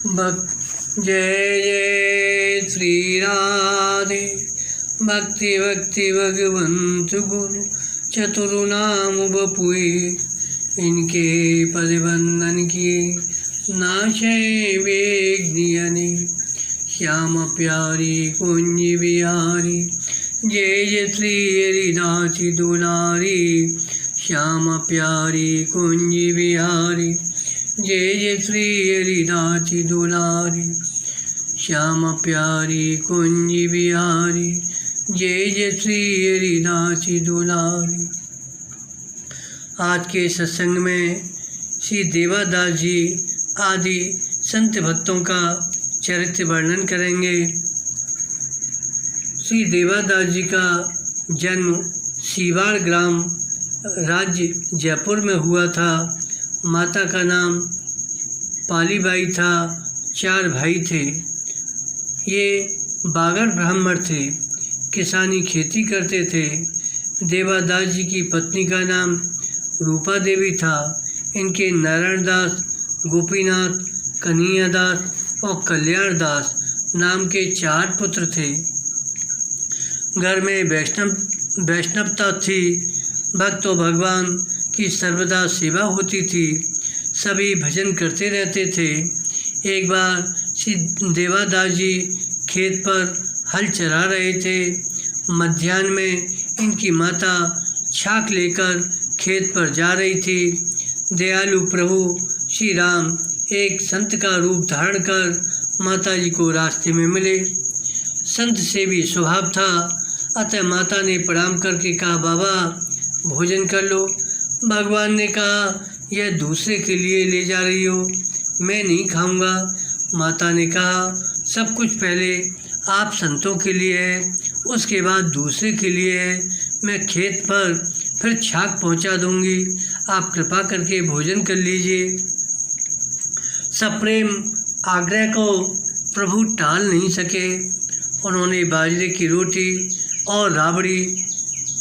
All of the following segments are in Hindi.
जय जय श्री राधे। भक्ति भक्ति भगवंत गुरु चतुरु नाम बपुए, इनके पद बंधन किए नाशे वेग्नियने। श्याम प्यारी कुंज बिहारी, जय जय श्री हरिदास दुलारी। श्याम प्यारी कुंज बिहारी, जय जय श्री हरिदास दुलारी। श्याम प्यारी कुंज बिहारी, जय जय श्री हरिदास दुलारी। आज के सत्संग में श्री देवादास जी आदि संत भक्तों का चरित्र वर्णन करेंगे। श्री देवादास जी का जन्म सीवाड़ ग्राम, राज्य जयपुर में हुआ था। माता का नाम पालीबाई था। 4 भाई थे। ये बागर ब्राह्मण थे, किसानी खेती करते थे। देवादास जी की पत्नी का नाम रूपा देवी था। इनके नारायण दास, गोपीनाथ, कन्हैया दास और कल्याण दास नाम के 4 पुत्र थे। घर में वैष्णवता थी। भक्त और भगवान की सर्वदा सेवा होती थी। सभी भजन करते रहते थे। एक बार श्री देवादास जी खेत पर हल चरा रहे थे। मध्याह्न में इनकी माता छाक लेकर खेत पर जा रही थी। दयालु प्रभु श्री राम एक संत का रूप धारण कर माता जी को रास्ते में मिले। संत से भी स्वभाव था, अतः माता ने प्रणाम करके कहा, बाबा भोजन कर लो। भगवान ने कहा, यह दूसरे के लिए ले जा रही हो, मैं नहीं खाऊंगा। माता ने कहा, सब कुछ पहले आप संतों के लिए है, उसके बाद दूसरे के लिए है। मैं खेत पर फिर छाक पहुंचा दूंगी, आप कृपा करके भोजन कर लीजिए। सप्रेम आग्रह को प्रभु टाल नहीं सके। उन्होंने बाजरे की रोटी और राबड़ी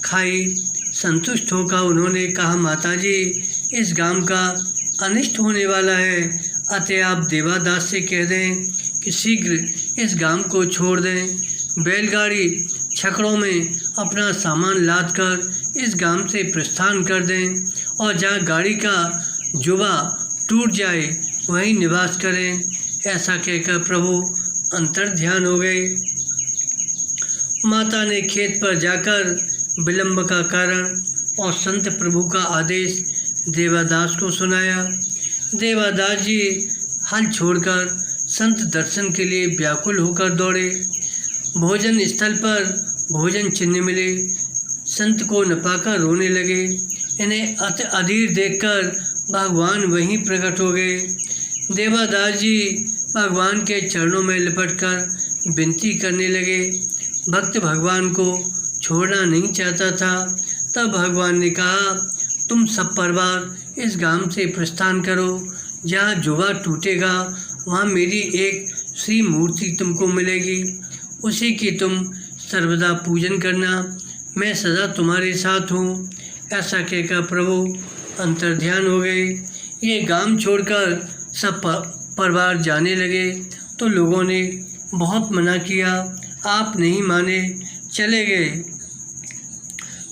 खाई। संतुष्ट होकर उन्होंने कहा, माताजी इस गांव का अनिष्ट होने वाला है, अतः आप देवादास से कह दें कि शीघ्र इस गांव को छोड़ दें। बैलगाड़ी छकड़ों में अपना सामान लादकर इस गांव से प्रस्थान कर दें और जहां गाड़ी का जुबा टूट जाए वहीं निवास करें। ऐसा कहकर प्रभु अंतर्ध्यान हो गए। माता ने खेत पर जाकर विलंब का कारण और संत प्रभु का आदेश देवादास को सुनाया। देवादास जी हल छोड़कर संत दर्शन के लिए व्याकुल होकर दौड़े। भोजन स्थल पर भोजन चिन्ह मिले। संत को न पाकर रोने लगे। इन्हें अति अधीर देखकर भगवान वहीं प्रकट हो गए। देवादास जी भगवान के चरणों में लिपटकर विनती करने लगे। भक्त भगवान को छोड़ना नहीं चाहता था। तब भगवान ने कहा, तुम सब परिवार इस गांव से प्रस्थान करो। जहाँ जुबा टूटेगा वहाँ मेरी एक श्री मूर्ति तुमको मिलेगी, उसी की तुम सर्वदा पूजन करना। मैं सदा तुम्हारे साथ हूँ। ऐसा कहकर प्रभु अंतर्ध्यान हो गए। ये गांव छोड़कर सब परिवार जाने लगे तो लोगों ने बहुत मना किया। आप नहीं माने, चले गए।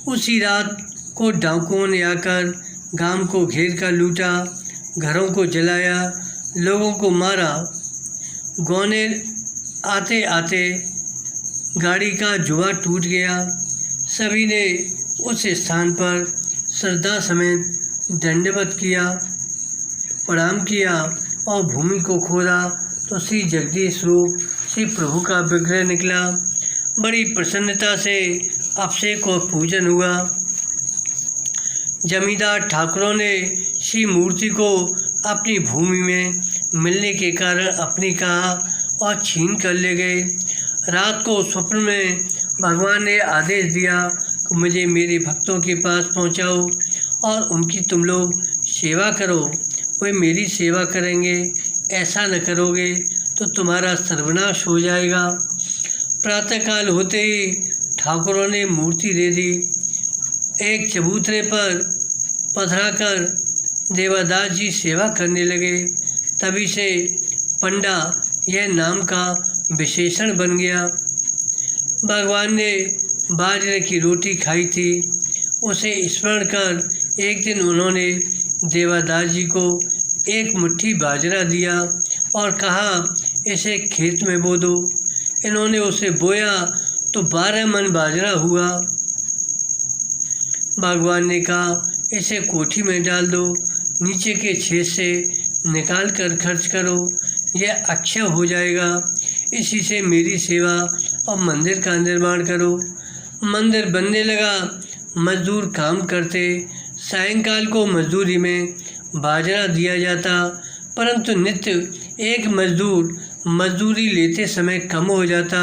उसी रात को डाकुओं ने आकर गांव को घेर कर लूटा, घरों को जलाया, लोगों को मारा। ग्वानेर आते आते गाड़ी का जुआ टूट गया। सभी ने उस स्थान पर श्रद्धा समेत दंडवत किया, प्रणाम किया और भूमि को खोदा तो श्री जगदीश रूप श्री प्रभु का विग्रह निकला। बड़ी प्रसन्नता से अभिषेक और पूजन हुआ। जमींदार ठाकुरों ने श्री मूर्ति को अपनी भूमि में मिलने के कारण अपनी कहा और छीन कर ले गए। रात को स्वप्न में भगवान ने आदेश दिया कि मुझे मेरे भक्तों के पास पहुंचाओ और उनकी तुम लोग सेवा करो। वे मेरी सेवा करेंगे। ऐसा न करोगे तो तुम्हारा सर्वनाश हो जाएगा। प्रातःकाल होते ही ठाकुरों ने मूर्ति दे दी। एक चबूतरे पर पधराकर देवादास जी सेवा करने लगे। तभी से पंडा यह नाम का विशेषण बन गया। भगवान ने बाजरे की रोटी खाई थी, उसे स्मरण कर एक दिन उन्होंने देवादास जी को एक मुट्ठी बाजरा दिया और कहा, इसे खेत में बो दो। इन्होंने उसे बोया तो 12 मन बाजरा हुआ। भगवान ने कहा, इसे कोठी में डाल दो, नीचे के छेद से निकाल कर खर्च करो, यह अक्षय हो जाएगा। इसी से मेरी सेवा और मंदिर का निर्माण करो। मंदिर बनने लगा, मजदूर काम करते। सायंकाल को मजदूरी में बाजरा दिया जाता, परंतु नित्य एक मजदूर मजदूरी लेते समय कम हो जाता।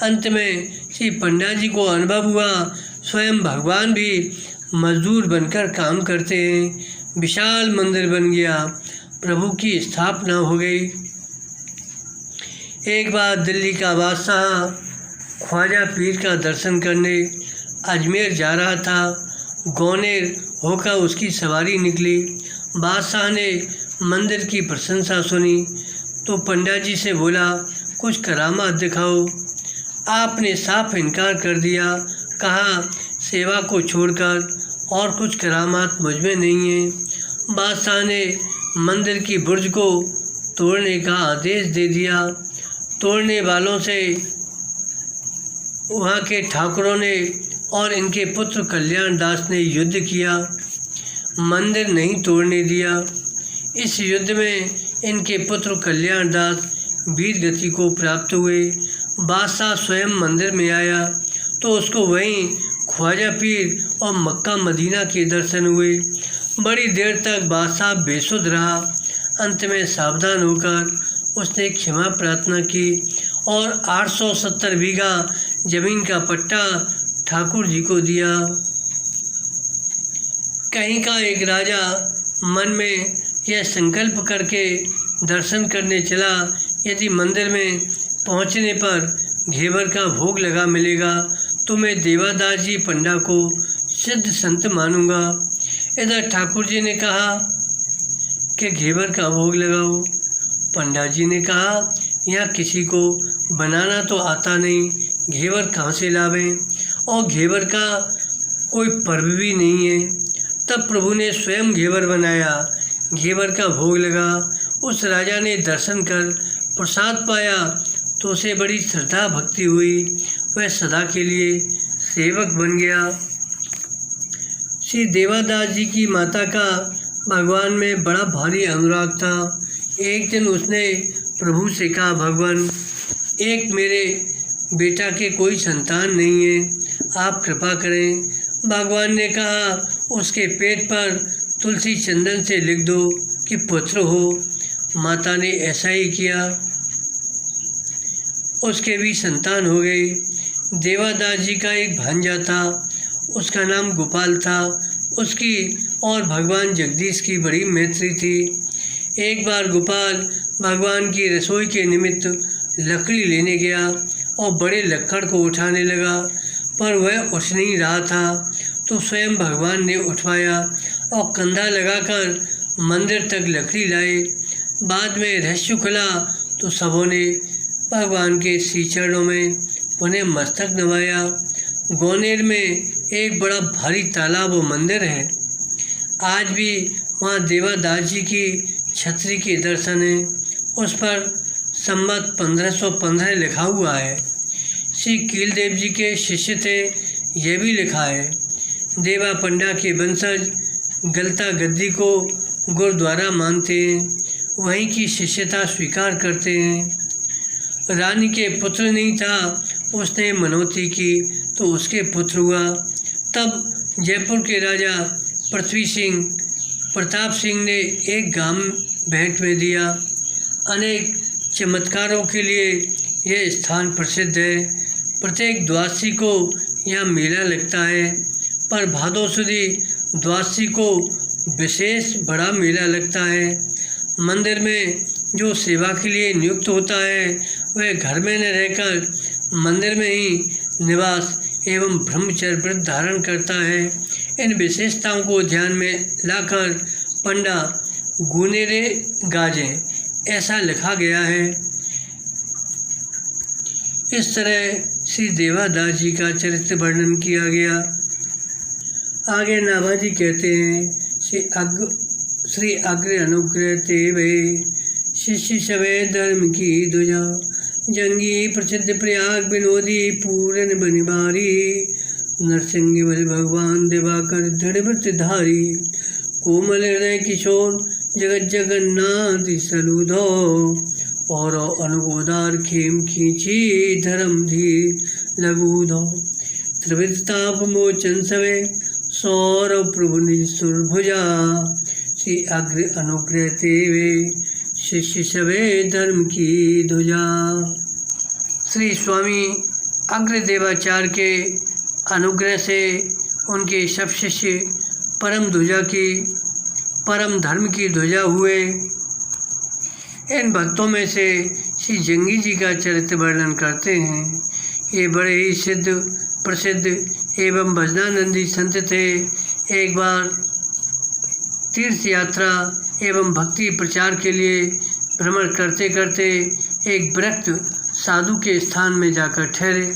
अंत में श्री पंडा जी को अनुभव हुआ, स्वयं भगवान भी मजदूर बनकर काम करते हैं। विशाल मंदिर बन गया, प्रभु की स्थापना हो गई। एक बार दिल्ली का बादशाह ख्वाजा पीर का दर्शन करने अजमेर जा रहा था। गौनेर होकर उसकी सवारी निकली। बादशाह ने मंदिर की प्रशंसा सुनी तो पंडा जी से बोला, कुछ करामात दिखाओ। आपने साफ इनकार कर दिया, कहा, सेवा को छोड़कर और कुछ करामात मुझ में नहीं है। बादशाह ने मंदिर की बुर्ज को तोड़ने का आदेश दे दिया। तोड़ने वालों से वहाँ के ठाकुरों ने और इनके पुत्र कल्याण दास ने युद्ध किया, मंदिर नहीं तोड़ने दिया। इस युद्ध में इनके पुत्र कल्याण दास वीर गति को प्राप्त हुए। बादशाह स्वयं मंदिर में आया तो उसको वहीं ख्वाजा पीर और मक्का मदीना के दर्शन हुए। बड़ी देर तक बादशाह बेसुध रहा। अंत में सावधान होकर उसने क्षमा प्रार्थना की और 870 बीघा जमीन का पट्टा ठाकुर जी को दिया। कहीं का एक राजा मन में यह संकल्प करके दर्शन करने चला, यदि मंदिर में पहुंचने पर घेवर का भोग लगा मिलेगा तो मैं देवादास जी पंडा को सिद्ध संत मानूंगा। इधर ठाकुर जी ने कहा कि घेवर का भोग लगाओ। पंडा जी ने कहा, यहाँ किसी को बनाना तो आता नहीं, घेवर कहाँ से लावें, और घेवर का कोई पर्व भी नहीं है। तब प्रभु ने स्वयं घेवर बनाया, घेवर का भोग लगा। उस राजा ने दर्शन कर प्रसाद पाया तो उसे बड़ी श्रद्धा भक्ति हुई, वह सदा के लिए सेवक बन गया। श्री देवादास जी की माता का भगवान में बड़ा भारी अनुराग था। एक दिन उसने प्रभु से कहा, भगवान, एक मेरे बेटा के कोई संतान नहीं है, आप कृपा करें। भगवान ने कहा, उसके पेट पर तुलसी चंदन से लिख दो कि पुत्र हो। माता ने ऐसा ही किया, उसके भी संतान हो गई। देवादास जी का एक भांजा था, उसका नाम गोपाल था। उसकी और भगवान जगदीश की बड़ी मैत्री थी। एक बार गोपाल भगवान की रसोई के निमित्त लकड़ी लेने गया और बड़े लक्कड़ को उठाने लगा, पर वह उठ नहीं रहा था तो स्वयं भगवान ने उठवाया और कंधा लगाकर मंदिर तक लकड़ी लाए। बाद में रहस्य खुला तो सबों ने भगवान के श्री चरणों में उन्हें मस्तक नवाया। गौनेर में एक बड़ा भारी तालाब व मंदिर है। आज भी वहाँ देवादास जी की छतरी के दर्शन है। उस पर संवत 1515 लिखा हुआ है। श्री कीलदेव जी के शिष्य थे, यह भी लिखा है। देवा पंडा के वंशज गलता गद्दी को गुरुद्वारा मानते हैं, वहीं की शिष्यता स्वीकार करते हैं। रानी के पुत्र नहीं था, उसने मनौती की तो उसके पुत्र हुआ। तब जयपुर के राजा पृथ्वी सिंह प्रताप सिंह ने एक गांव भेंट में दिया। अनेक चमत्कारों के लिए यह स्थान प्रसिद्ध है। प्रत्येक द्वादशी को यहाँ मेला लगता है, पर भादो सुदी द्वादशी को विशेष बड़ा मेला लगता है। मंदिर में जो सेवा के लिए नियुक्त होता है वह घर में न रहकर मंदिर में ही निवास एवं ब्रह्मचर्य व्रत धारण करता है। इन विशेषताओं को ध्यान में लाकर पंडा गुनेरे गाजें ऐसा लिखा गया है। इस तरह श्री देवादास जी का चरित्र वर्णन किया गया। आगे नाभाजी कहते हैं, श्री अग्र अनुग्रह ते वे शिष्य सवे धर्म की ध्वजा, जंगी प्रसिद्ध प्रयाग विनोदी पूरन बनिवारी, नरसिंह बल भगवान दिवाकर दृढ़ धारी, कोमल हृदय किशोर जगत जगन्नाथ सलूधो, और अनुगोदार खेम खींची धर्म धीर लगूधो, त्रिविध ताप मोचन सवे सौरव प्रभु निज सुरभुजा, श्री अग्र अनुग्रह तेवे शिष्य सवे धर्म की ध्वजा। श्री स्वामी अग्रदेवाचार्य के अनुग्रह से उनके सब शिष्य परम ध्वजा की, परम धर्म की ध्वजा हुए। इन भक्तों में से श्री जंगी जी का चरित्र वर्णन करते हैं। ये बड़े ही सिद्ध प्रसिद्ध एवं भजनानंदी संत थे। एक बार तीर्थ यात्रा एवं भक्ति प्रचार के लिए भ्रमण करते करते एक विरक्त साधु के स्थान में जाकर ठहरे।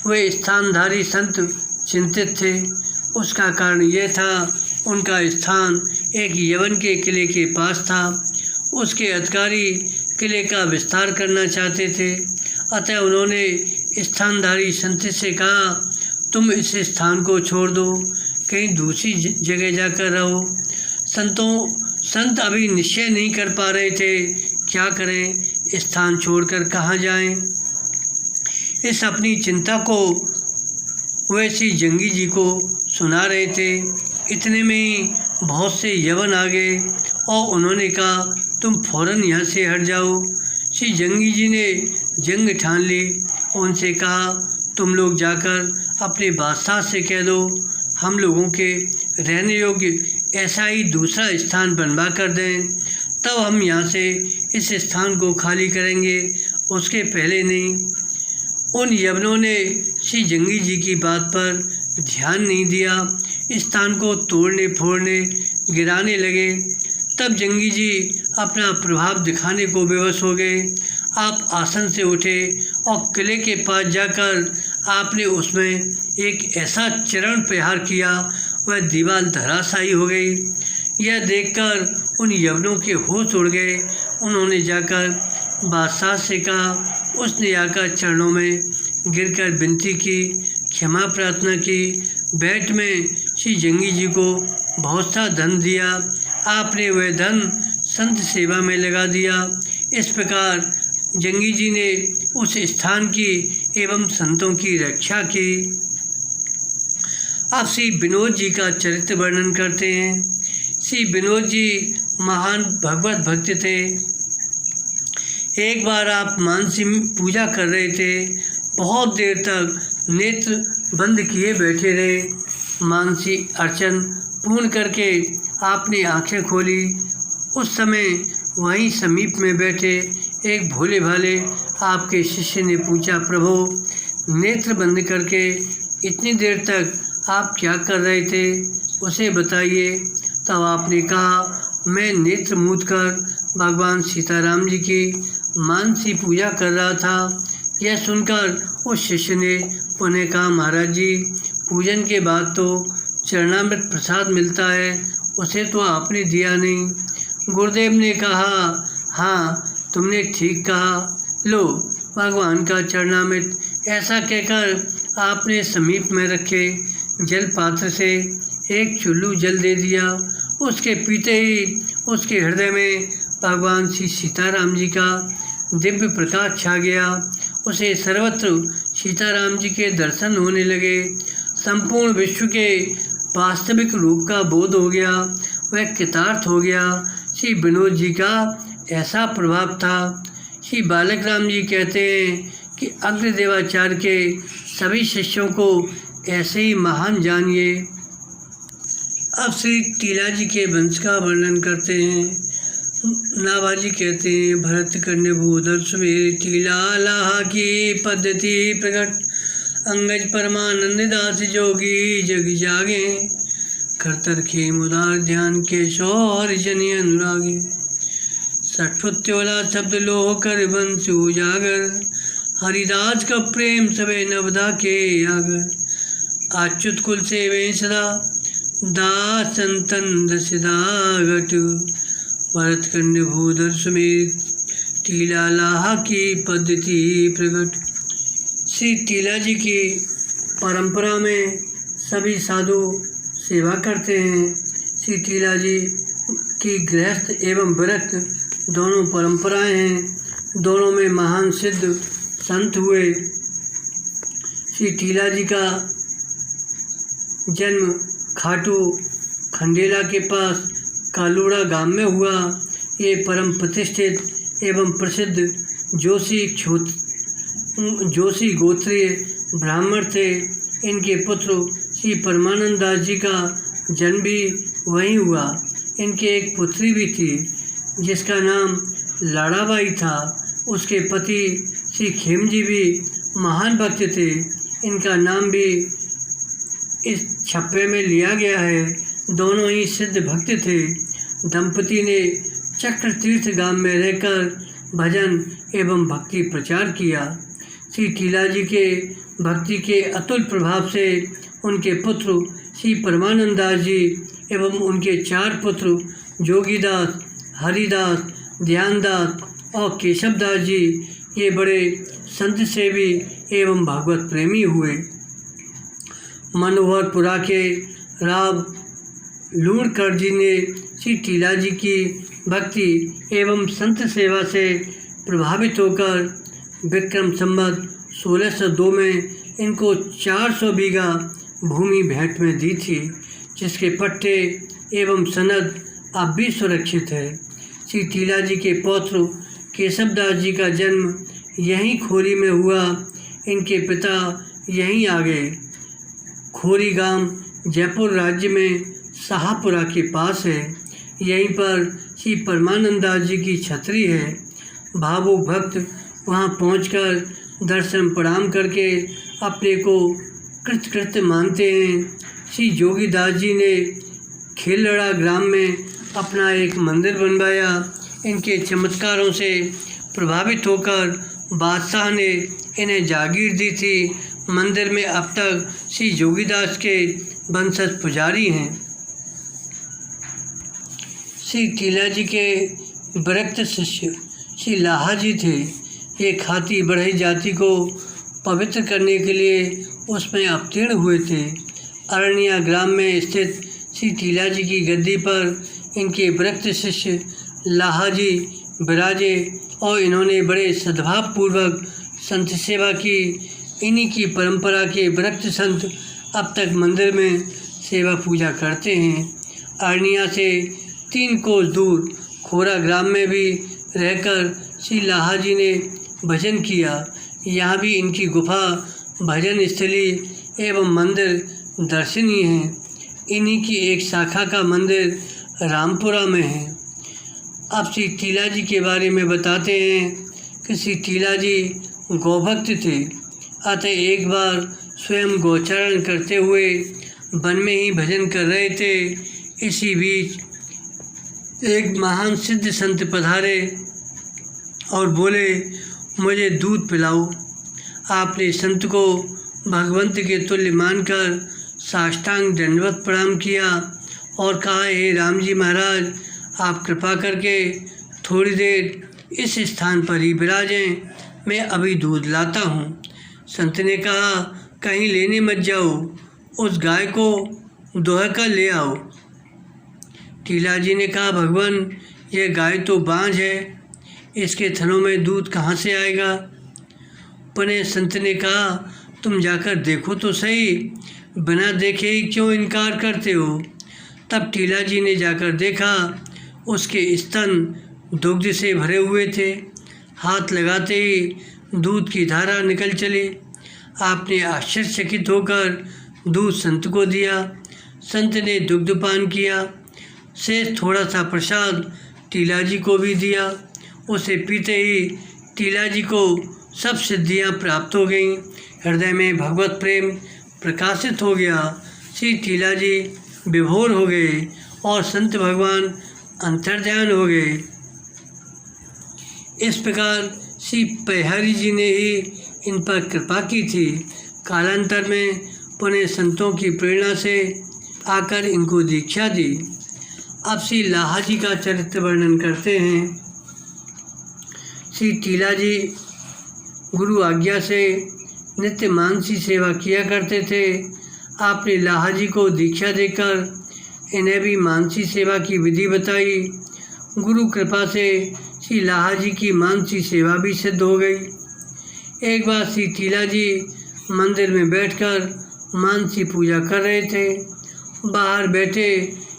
वे स्थानधारी संत चिंतित थे। उसका कारण यह था, उनका स्थान एक यवन के किले के पास था। उसके अधिकारी किले का विस्तार करना चाहते थे। अतः उन्होंने स्थानधारी संत से कहा, तुम इस स्थान को छोड़ दो, कहीं दूसरी जगह जाकर रहो। संत अभी निश्चय नहीं कर पा रहे थे क्या करें, स्थान छोड़कर कहाँ जाएं। इस अपनी चिंता को वे श्री जंगी जी को सुना रहे थे। इतने में ही बहुत से यवन आ गए और उन्होंने कहा, तुम फौरन यहाँ से हट जाओ। श्री जंगी जी ने जंग ठान ली। उनसे कहा, तुम लोग जाकर अपने बादशाह से कह दो, हम लोगों के रहने योग्य ऐसा ही दूसरा स्थान बनवा कर दें, तब हम यहाँ से इस स्थान को खाली करेंगे, उसके पहले नहीं। उन यवनों ने श्री जंगी जी की बात पर ध्यान नहीं दिया, स्थान को तोड़ने फोड़ने गिराने लगे। तब जंगी जी अपना प्रभाव दिखाने को विवश हो गए। आप आसन से उठे और किले के पास जाकर आपने उसमें एक ऐसा चरण प्रहार किया, वह दीवार धराशायी हो गई। यह देखकर उन यवनों के होश उड़ गए। उन्होंने जाकर बादशाह से कहा। उसने आकर चरणों में गिरकर विनती की, क्षमा प्रार्थना की। बैठ में श्री जंगी जी को बहुत सा धन दिया। आपने वह धन संत सेवा में लगा दिया। इस प्रकार जंगी जी ने उस स्थान की एवं संतों की रक्षा की। अब श्री विनोद जी का चरित्र वर्णन करते हैं। श्री विनोद जी महान भगवत भक्त थे। एक बार आप मानसी पूजा कर रहे थे। बहुत देर तक नेत्र बंद किए बैठे रहे। मानसी अर्चन पूर्ण करके आपने आंखें खोली। उस समय वहीं समीप में बैठे एक भोले भाले आपके शिष्य ने पूछा, प्रभु नेत्र बंद करके इतनी देर तक आप क्या कर रहे थे, उसे बताइए। तब आपने कहा, मैं नेत्र मूंद कर भगवान सीताराम जी की मानसी पूजा कर रहा था। यह सुनकर उस शिष्य ने उन्हें कहा, महाराज जी पूजन के बाद तो चरणामृत प्रसाद मिलता है, उसे तो आपने दिया नहीं। गुरुदेव ने कहा, हाँ तुमने ठीक कहा, लो भगवान का चरणामृत। ऐसा कहकर आपने समीप में रखे जल पात्र से एक चुल्लू जल दे दिया। उसके पीते ही उसके हृदय में भगवान श्री सीताराम जी का दिव्य प्रकाश छा गया। उसे सर्वत्र सीताराम जी के दर्शन होने लगे। संपूर्ण विश्व के वास्तविक रूप का बोध हो गया। वह कृतार्थ हो गया। श्री विनोद जी का ऐसा प्रभाव था। श्री बालक राम जी कहते हैं कि अग्रदेवाचार्य के सभी शिष्यों को ऐसे ही महान जानिए। अब श्री टीला जी के वंश का वर्णन करते हैं। नाभाजी कहते हैं, भरत कन्या भूधर सुमेर टीला लाहा की पद्धति प्रकट, अंगज परमानंद दास जोगी जग जागे, करतर खेम उदार ध्यान के शौर जनि अनुरागे। सठफुत्योला शब्द लोह कर बंसु उजागर, हरिदास का प्रेम सबे नवदा के आगर। अच्युत कुल से वे सदा दास संतन दसदागट, भरत कन्या भूधर समेत टीला लाहा की पद्धति प्रकट। श्री टीला जी की परंपरा में सभी साधु सेवा करते हैं। श्री टीला जी की गृहस्थ एवं विरक्त दोनों परंपराएं हैं। दोनों में महान सिद्ध संत हुए। श्री टीला जी का जन्म खाटू खंडेला के पास कालूड़ा गांव में हुआ। ये परम प्रतिष्ठित एवं प्रसिद्ध जोशी गोत्रीय ब्राह्मण थे। इनके पुत्र श्री परमानंद दास जी का जन्म भी वहीं हुआ। इनके एक पुत्री भी थी जिसका नाम लाड़ाबाई था। उसके पति श्री खेमजी भी महान भक्त थे। इनका नाम भी इस छप्पे में लिया गया है। दोनों ही सिद्ध भक्त थे। दंपति ने चक्र तीर्थ गांव में रहकर भजन एवं भक्ति प्रचार किया। श्री टीला जी के भक्ति के अतुल प्रभाव से उनके पुत्र श्री परमानंद दास जी एवं उनके 4 पुत्र जोगीदास, हरिदास, ध्यानदास और केशवदास जी ये बड़े संत सेवी एवं भागवत प्रेमी हुए। मनोहरपुरा के राव लूणकर जी ने श्री टीला जी की भक्ति एवं संत सेवा से प्रभावित होकर विक्रम संवत 1602 में इनको 400 बीघा भूमि भेंट में दी थी, जिसके पट्टे एवं सनद अब भी सुरक्षित है। श्री टीला जी के पौत्र केशवदास जी का जन्म यहीं खोरी में हुआ। इनके पिता यहीं आ गए। खोरी गांव जयपुर राज्य में शाहपुरा के पास है। यहीं पर श्री परमानंद दास जी की छतरी है। भावुक भक्त वहां पहुंचकर दर्शन प्रणाम करके अपने को कृतकृत्य मानते हैं। श्री जोगीदास जी ने खेलड़ा ग्राम में अपना एक मंदिर बनवाया। इनके चमत्कारों से प्रभावित होकर बादशाह ने इन्हें जागीर दी थी। मंदिर में अब तक श्री जोगीदास के वंशज पुजारी हैं। श्री टीला जी के विरक्त शिष्य श्री लाहा जी थे। ये खाती बढ़ई जाति को पवित्र करने के लिए उसमें अवतीर्ण हुए थे। अरण्या ग्राम में स्थित श्री टीला जी की गद्दी पर इनके विरक्त शिष्य लाहा जी विराजे और इन्होंने बड़े सद्भावपूर्वक संत सेवा की। इन्हीं की परंपरा के विरक्त संत अब तक मंदिर में सेवा पूजा करते हैं। अरण्या से 3 कोस दूर खोरा ग्राम में भी रहकर श्री लाहा जी ने भजन किया। यहाँ भी इनकी गुफा, भजन स्थली एवं मंदिर दर्शनीय हैं। इन्हीं की एक शाखा का मंदिर रामपुरा में है। अब श्री टीला जी के बारे में बताते हैं कि श्री टीला जी गौभक्त थे। अतः एक बार स्वयं गोचारण करते हुए वन में ही भजन कर रहे थे। इसी बीच एक महान सिद्ध संत पधारे और बोले, मुझे दूध पिलाओ। आपने संत को भगवंत के तुल्य मानकर साष्टांग दंडवत प्रणाम किया और कहा, हे राम जी महाराज, आप कृपा करके थोड़ी देर इस स्थान पर ही विराजें, मैं अभी दूध लाता हूँ। संत ने कहा, कहीं लेने मत जाओ, उस गाय को दोह कर ले आओ। टीला जी ने कहा, भगवान, यह गाय तो बांझ है, इसके थनों में दूध कहाँ से आएगा। पुनः संत ने कहा, तुम जाकर देखो तो सही, बिना देखे ही क्यों इनकार करते हो। तब टीला जी ने जाकर देखा, उसके स्तन दुग्ध से भरे हुए थे। हाथ लगाते ही दूध की धारा निकल चली। आपने आश्चर्यचकित होकर दूध संत को दिया। संत ने दुग्धपान किया। शेष थोड़ा सा प्रसाद टीला जी को भी दिया। उसे पीते ही टीला जी को सब सिद्धियां प्राप्त हो गईं। हृदय में भगवत प्रेम प्रकाशित हो गया। श्री टीला जी विभोर हो गए और संत भगवान अंतर्ध्यान हो गए। इस प्रकार श्री पयहारी जी ने ही इन पर कृपा की थी। कालांतर में पुनः संतों की प्रेरणा से आकर इनको दीक्षा दी। अब श्री लाहा जी का चरित्र वर्णन करते हैं। श्री टीला जी गुरु आज्ञा से नित्य मानसी सेवा किया करते थे। आपने लाहा जी को दीक्षा देकर इन्हें भी मानसी सेवा की विधि बताई। गुरु कृपा से श्री लाहा जी की मानसी सेवा भी सिद्ध हो गई। एक बार श्री टीला जी मंदिर में बैठकर मानसी पूजा कर रहे थे। बाहर बैठे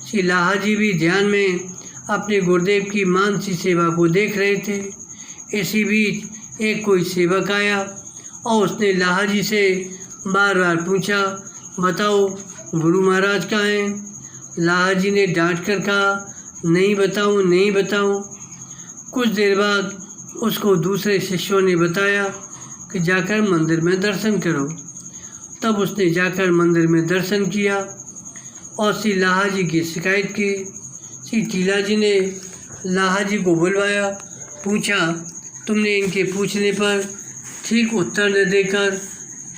श्री लाहा जी भी ध्यान में अपने गुरुदेव की मानसी सेवा को देख रहे थे। इसी बीच एक कोई सेवक आया और उसने लाहा जी से बार बार पूछा, बताओ गुरु महाराज कहाँ हैं? लाहा जी ने डांट कर कहा, नहीं बताऊं, नहीं बताऊं। कुछ देर बाद उसको दूसरे शिष्यों ने बताया कि जाकर मंदिर में दर्शन करो। तब उसने जाकर मंदिर में दर्शन किया और श्री लाहा जी की शिकायत की। श्री टीला जी ने लाहा जी को बुलवाया, पूछा, तुमने इनके पूछने पर ठीक उत्तर न देकर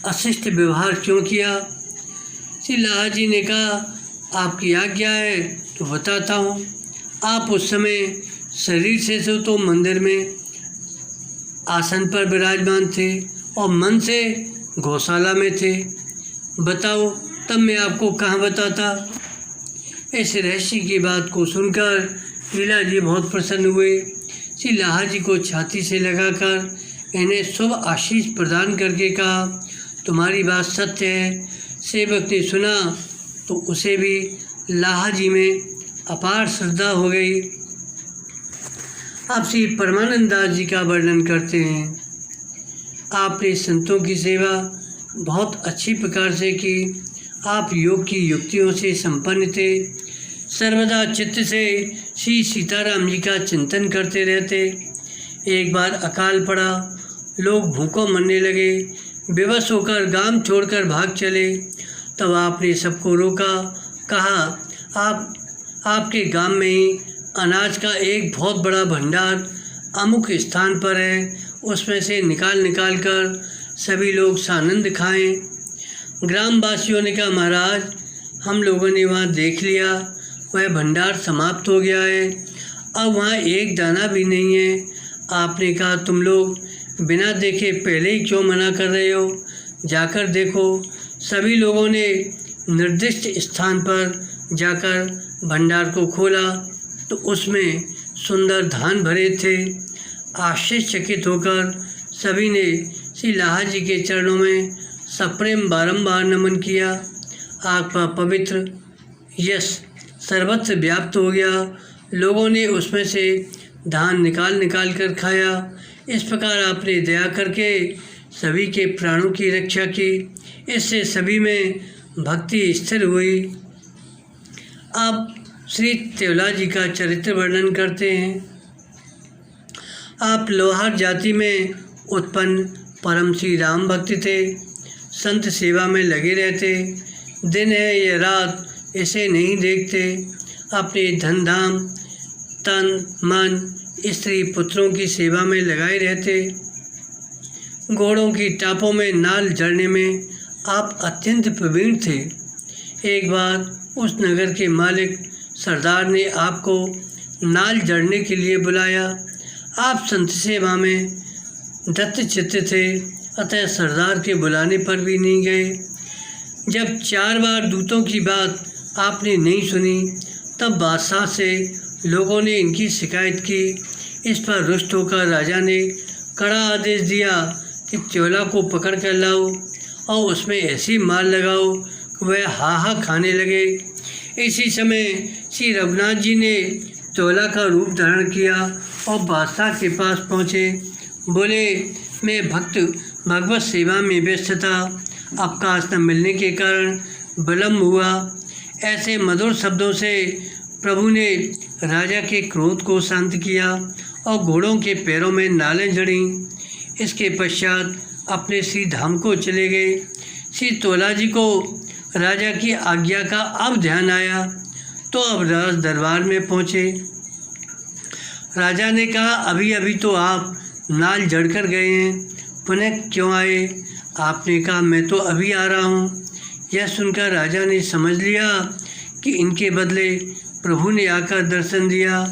अशिष्ट व्यवहार क्यों किया? श्री लाहा जी ने कहा, आपकी आज्ञा है तो बताता हूँ। आप उस समय शरीर से तो मंदिर में आसन पर विराजमान थे और मन से गौशाला में थे। बताओ तब मैं आपको कहाँ बताता। इस रहस्य की बात को सुनकर टीला जी बहुत प्रसन्न हुए। श्री लाहा जी को छाती से लगाकर इन्हें शुभ आशीष प्रदान करके कहा, तुम्हारी बात सत्य है। सेवक ने सुना तो उसे भी लाहा जी में अपार श्रद्धा हो गई। अब श्री परमानंद दास जी का वर्णन करते हैं। आपने संतों की सेवा बहुत अच्छी प्रकार से की। आप योग की युक्तियों से संपन्न थे। सर्वदा चित्त से श्री सीताराम जी का चिंतन करते रहते। एक बार अकाल पड़ा, लोग भूखों मरने लगे, बेबस होकर गांव छोड़कर भाग चले। तब आपने सबको रोका, कहा, आपके गांव में ही अनाज का एक बहुत बड़ा भंडार अमुक स्थान पर है, उसमें से निकाल कर सभी लोग सानंद खाएं। ग्रामवासियों ने कहा, महाराज हम लोगों ने वहाँ देख लिया, वह भंडार समाप्त हो गया है, अब वहाँ एक दाना भी नहीं है। आपने कहा, तुम लोग बिना देखे पहले ही क्यों मना कर रहे हो? जाकर देखो। सभी लोगों ने निर्दिष्ट स्थान पर जाकर भंडार को खोला तो उसमें सुंदर धान भरे थे। आश्चर्यचकित होकर सभी ने श्री लाहा जी के चरणों में सप्रेम बारंबार नमन किया। आपका पवित्र यश सर्वत्र व्याप्त हो गया। लोगों ने उसमें से धान निकाल कर खाया। इस प्रकार आपने दया करके सभी के प्राणों की रक्षा की। इससे सभी में भक्ति स्थिर हुई। अब श्री त्योला जी का चरित्र वर्णन करते हैं। आप लोहार जाति में उत्पन्न परम श्री राम भक्त थे। संत सेवा में लगे रहते। दिन है या रात इसे नहीं देखते। अपने धन धाम तन मन स्त्री पुत्रों की सेवा में लगाए रहते। घोड़ों की टापों में नाल जड़ने में आप अत्यंत प्रवीण थे। एक बार उस नगर के मालिक सरदार ने आपको नाल जड़ने के लिए बुलाया। आप संत सेवा में दत्त चित्त थे, अतः सरदार के बुलाने पर भी नहीं गए। जब 4 बार दूतों की बात आपने नहीं सुनी, तब बादशाह से लोगों ने इनकी शिकायत की। इस पर रुष्ट होकर राजा ने कड़ा आदेश दिया कि त्योला को पकड़ कर लाओ और उसमें ऐसी मार लगाओ कि वह हा खाने लगे। इसी समय श्री रघुनाथ जी ने त्योला का रूप धारण किया और बादशाह के पास पहुँचे। बोले, मैं भक्त भगवत सेवा में व्यस्त था, अवकाश न मिलने के कारण विलम्ब हुआ। ऐसे मधुर शब्दों से प्रभु ने राजा के क्रोध को शांत किया और घोड़ों के पैरों में नालें जड़ीं। इसके पश्चात अपने श्री धाम को चले गए। श्री त्योला जी को राजा की आज्ञा का अब ध्यान आया तो अब राज दरबार में पहुँचे। राजा ने कहा, अभी अभी तो आप नाल जड़कर गए हैं, पुनः क्यों आए? आपने कहा, मैं तो अभी आ रहा हूँ। यह सुनकर राजा ने समझ लिया कि इनके बदले प्रभु ने आकर दर्शन दिया।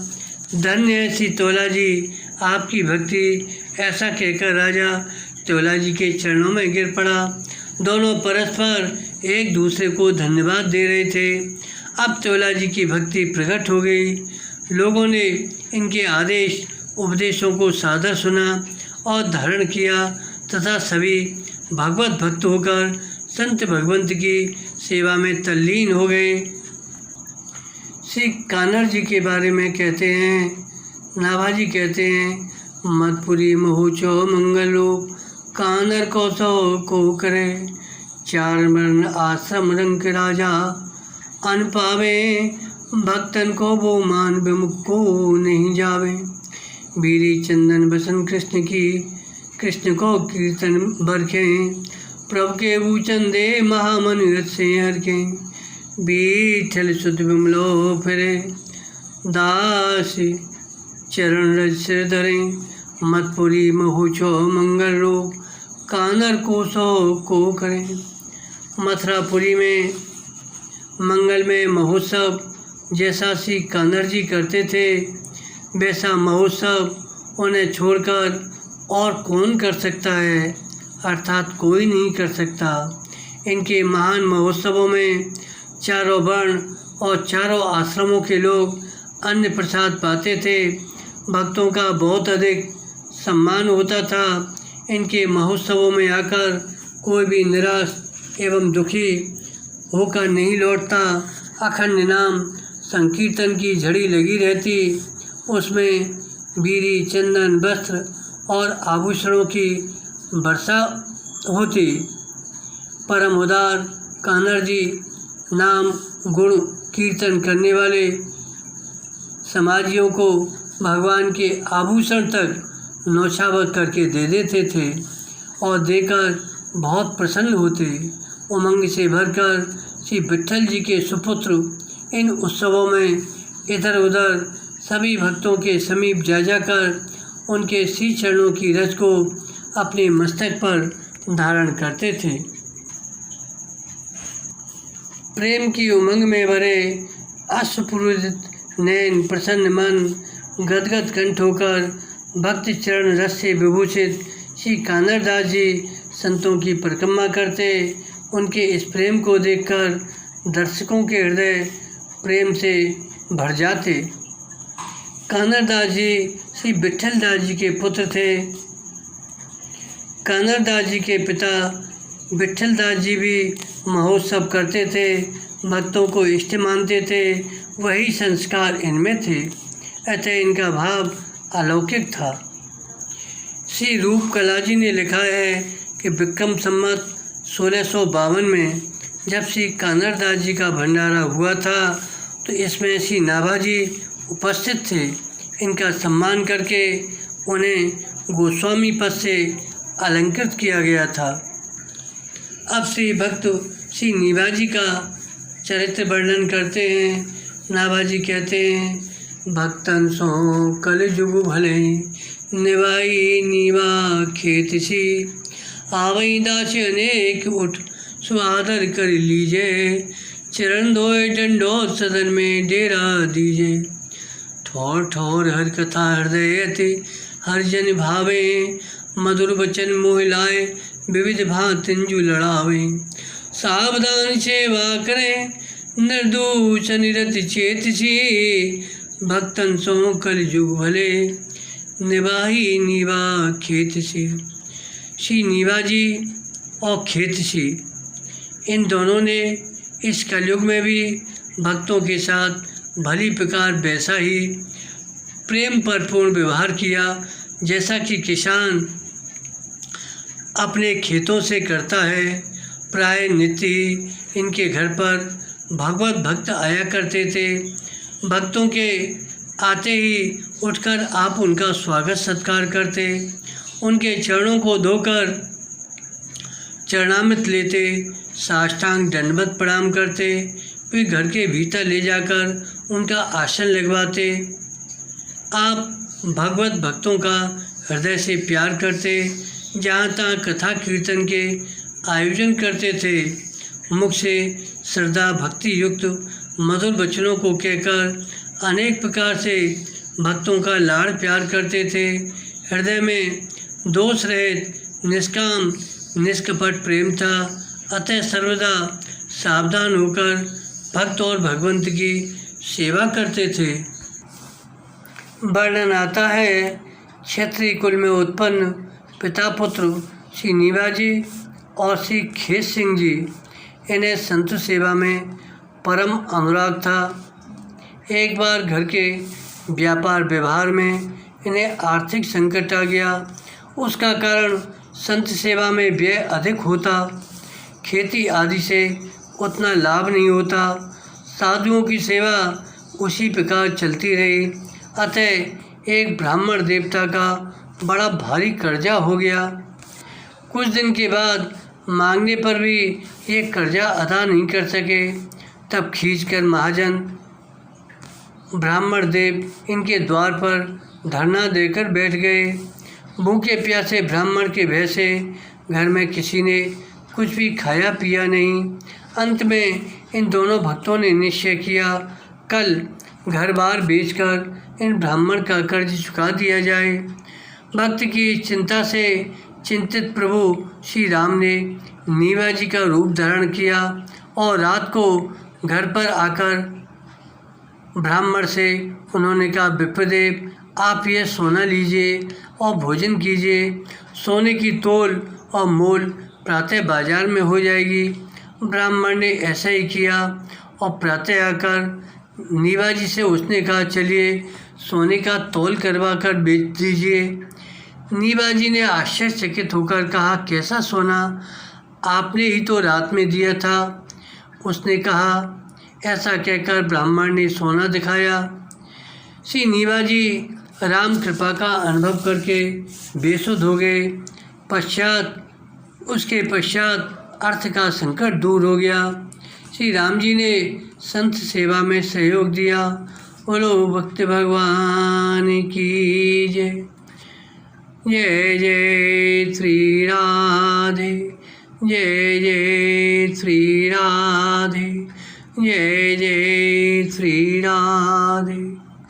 धन्य है श्री तोला जी, आपकी भक्ति। ऐसा कहकर राजा तोला जी के चरणों में गिर पड़ा। दोनों परस्पर एक दूसरे को धन्यवाद दे रहे थे। अब तोला जी की भक्ति प्रकट हो गई। लोगों ने इनके आदेश उपदेशों को सादर सुना और धारण किया तथा सभी भागवत भक्त होकर संत भगवंत की सेवा में तल्लीन हो गए। श्री कान्हड़ जी के बारे में कहते हैं, नाभाजी कहते हैं, मधुपुरी महोचो मंगलो कानर को सो को करे, चार वर्ण आश्रम रंग राजा अन पावे, भक्तन को वो मान विमुख को नहीं जावे। बीरी चंदन बसन कृष्ण की, कृष्ण को कीर्तन बरखे, प्रभु के भूचन दे महामन से हरके, बीठल सुध बिमलो फिरे, दास चरण रज से धरे, मधुपुरी महोचो मंगल रूप कानर को सो को करें। मथुरापुरी में मंगल में महोत्सव जैसा श्री कान्हड़ जी करते थे, वैसा महोत्सव उन्हें छोड़कर और कौन कर सकता है, अर्थात कोई नहीं कर सकता। इनके महान महोत्सवों में चारों वर्ण और चारों आश्रमों के लोग अन्न प्रसाद पाते थे। भक्तों का बहुत अधिक सम्मान होता था। इनके महोत्सवों में आकर कोई भी निराश एवं दुखी होकर नहीं लौटता। अखंड नाम संकीर्तन की झड़ी लगी रहती, उसमें बीड़ी, चंदन, वस्त्र और आभूषणों की वर्षा होती। परम उदार कान्हड़ जी नाम गुण कीर्तन करने वाले समाजियों को भगवान के आभूषण तक नौछावर करके दे देते थे और देकर बहुत प्रसन्न होते। उमंग से भरकर श्री विट्ठल जी के सुपुत्र इन उत्सवों में इधर उधर सभी भक्तों के समीप जा जाकर उनके श्री चरणों की रज को अपने मस्तक पर धारण करते थे। प्रेम की उमंग में भरे अश्रुपूरित नयन, प्रसन्न मन, गदगद कंठ होकर भक्ति चरण रस से विभूषित श्री कान्हड़ दास जी संतों की परिक्रमा करते। उनके इस प्रेम को देखकर दर्शकों के हृदय प्रेम से भर जाते। कान्हड़ दास जी श्री विट्ठल दास जी के पुत्र थे। कान्हड़ दास जी के पिता विट्ठल दास जी भी महोत्सव करते थे, भक्तों को इष्ट मानते थे। वही संस्कार इनमें थे, अतः इनका भाव अलौकिक था। श्री रूप कला जी ने लिखा है कि विक्रम संवत 1652 में जब श्री कान्हड़ दास जी का भंडारा हुआ था तो इसमें श्री नाभाजी उपस्थित थे। इनका सम्मान करके उन्हें गोस्वामी पद से अलंकृत किया गया था। अब श्री भक्त श्री निभाजी का चरित्र वर्णन करते हैं। नाभाजी कहते हैं, भक्तन सो कल जुग भले, निभाई नीवा खेत सी, आवई दास अनेक उठ सुआदर कर लीजे, चरण धोए डंडोत सदन में डेरा दीजे। ठोर ठोर हर कथा हृदय अति हर जन भावे, मधुर वचन मोह लाए विविध भांतिंजु लड़ावे। सावधान सेवा करें निर्दूषण निरत चेत सी, भक्तन सो कल युग भले, निभाही नीवा खेत सी। श्री निभाजी और खेतसी इन दोनों ने इस कलयुग में भी भक्तों के साथ भली प्रकार वैसा ही प्रेम भरपूर्ण व्यवहार किया जैसा कि किसान अपने खेतों से करता है। प्राय नित्य इनके घर पर भगवत भक्त आया करते थे। भक्तों के आते ही उठकर आप उनका स्वागत सत्कार करते, उनके चरणों को धोकर चरणामृत लेते, साष्टांग दंडवत प्रणाम करते, फिर घर के भीतर ले जाकर उनका आसन लगवाते। आप भगवत भक्तों का हृदय से प्यार करते, जहाँ तहाँ कथा कीर्तन के आयोजन करते थे। मुख से श्रद्धा भक्ति युक्त मधुर वचनों को कहकर अनेक प्रकार से भक्तों का लाड़ प्यार करते थे। हृदय में दोष रहित निष्काम निष्कपट प्रेम था। अतः सर्वदा सावधान होकर भक्त और भगवंत की सेवा करते थे। वर्णन आता है, क्षत्रिय कुल में उत्पन्न पिता पुत्र श्री नीवाजी और श्री खेत सिंह जी, इन्हें संत सेवा में परम अनुराग था। एक बार घर के व्यापार व्यवहार में इन्हें आर्थिक संकट आ गया। उसका कारण संत सेवा में व्यय अधिक होता, खेती आदि से उतना लाभ नहीं होता। साधुओं की सेवा उसी प्रकार चलती रही। अतः एक ब्राह्मण देवता का बड़ा भारी कर्जा हो गया। कुछ दिन के बाद मांगने पर भी ये कर्जा अदा नहीं कर सके। तब खींचकर महाजन ब्राह्मण देव इनके द्वार पर धरना देकर बैठ गए। भूखे प्यासे ब्राह्मण के भय से घर में किसी ने कुछ भी खाया पिया नहीं। अंत में इन दोनों भक्तों ने निश्चय किया, कल घर बार बेचकर इन ब्राह्मण का कर्ज चुका दिया जाए। भक्त की चिंता से चिंतित प्रभु श्री राम ने नीवाजी का रूप धारण किया और रात को घर पर आकर ब्राह्मण से उन्होंने कहा, विप्रदेव आप ये सोना लीजिए और भोजन कीजिए। सोने की तोल और मोल प्रातः बाजार में हो जाएगी। ब्राह्मण ने ऐसा ही किया और प्रातः आकर नीवाजी से उसने कहा, चलिए सोने का तोल करवा कर बेच दीजिए। नीवाजी ने आश्चर्यचकित होकर कहा, कैसा सोना? आपने ही तो रात में दिया था। उसने कहा। ऐसा कहकर ब्राह्मण ने सोना दिखाया। श्री नीवाजी राम कृपा का अनुभव करके बेसुध हो गए। उसके पश्चात अर्थ का संकट दूर हो गया। श्री राम जी ने संत सेवा में सहयोग दिया। बोलो भक्त भगवान की जय। जय जय श्री राधे, जय जय श्री